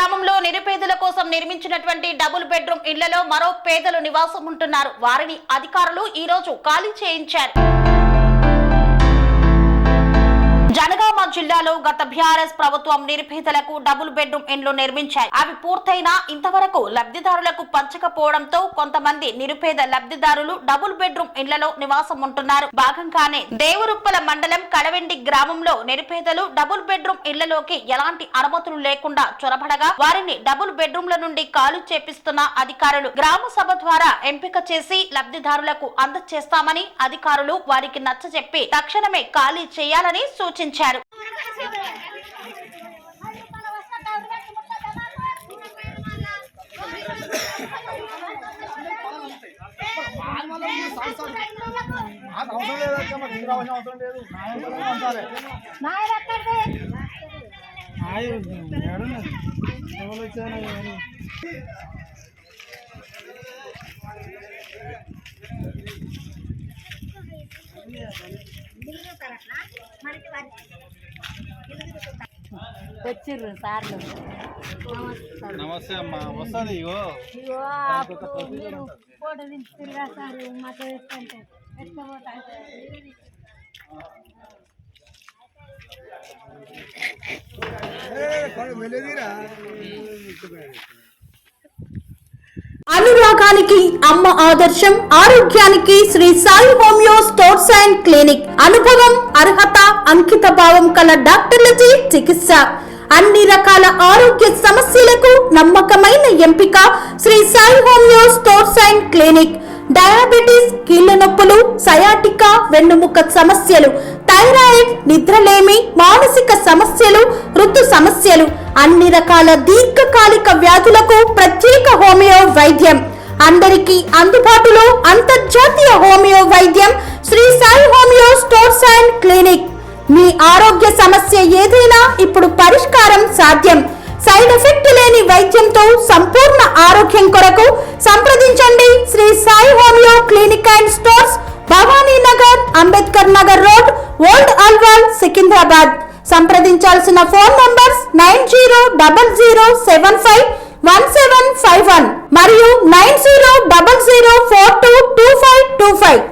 గ్రామంలో నిరుపేదల కోసం నిర్మించినటువంటి డబుల్ బెడ్రూమ్ ఇళ్లలో మరో పేదలు నివాసం ఉంటున్నారు. వారిని అధికారులు ఈ రోజు ఖాళీ చేయించారు. జనగామ జిల్లాలో గత బీఆర్ఎస్ ప్రభుత్వం నిరుపేదలకు డబుల్ బెడ్రూమ్ ఇండ్లు నిర్మించాయి. అవి పూర్తయినా ఇంతవరకు లబ్ధిదారులకు పంచకపోవడంతో కొంతమంది నిరుపేద లబ్ధిదారులు డబుల్ బెడ్రూమ్ ఇండ్లలో నివాసం ఉంటున్నారు. భాగంగానే దేవరుప్పల మండలం కడవెండి గ్రామంలో నిరుపేదలు డబుల్ బెడ్రూమ్ ఇళ్లలోకి ఎలాంటి అనుమతులు లేకుండా చొరబడగా వారిని డబుల్ బెడ్రూమ్ల నుండి ఖాళీ చేపిస్తున్న అధికారులు గ్రామ సభ ద్వారా ఎంపిక చేసి లబ్ధిదారులకు అందజేస్తామని అధికారులు వారికి నచ్చజెప్పి తక్షణమే ఖాళీ చేయాలని సూచించారు. వచ్చిర్రు సార్లు. నమస్తే అమ్మా. వస్తుంది ఇగో ఫోటో తిరిగా సార్ మాకు వేస్తుంటే ఎత్తుకుపోతా. అనురాగానికి అమ్మ ఆదర్శం, ఆరోగ్యానికి Shri Sai homeo stores and clinic. అనుభవం, అర్హత, అంకిత భావం కల డాక్టర్లచే చికిత్స. అన్ని రకాల ఆరోగ్య సమస్యలకు నమ్మకమైన ఎంపిక Shri Sai homeo stores and clinic. Diabetes, కీళ్ల నొప్పులు, సయాటికా, వెన్నుముక సమస్యలు, థైరాయిడ్, నిద్రలేమి, మానసిక సమస్యలు, ఋతు సమస్యలు, అన్ని రకాల దీర్ఘకాలిక వ్యాధులకు ప్రత్యేక హోమియో వైద్యం. అందరికీ అందుబాటులో అంతర్జాతీయ హోమియో వైద్యం Shri Sai homeo stores and clinic. మీ ఆరోగ్య సమస్య ఏదైనా ఇప్పుడు పరిష్కారం సాధ్యం. సైడ్ ఎఫెక్ట్ లేని వైద్యంతో సంపూర్ణ ఆరోగ్యం కొరకు సంప్రదించండి Shri Sai homeo clinic and stores, Bhavani Nagar, Ambedkar Nagar road, old Alwal, Secunderabad. సంప్రదించాల్సిన ఫోన్ నంబర్స్ 9000751751 మరియు 9000422525.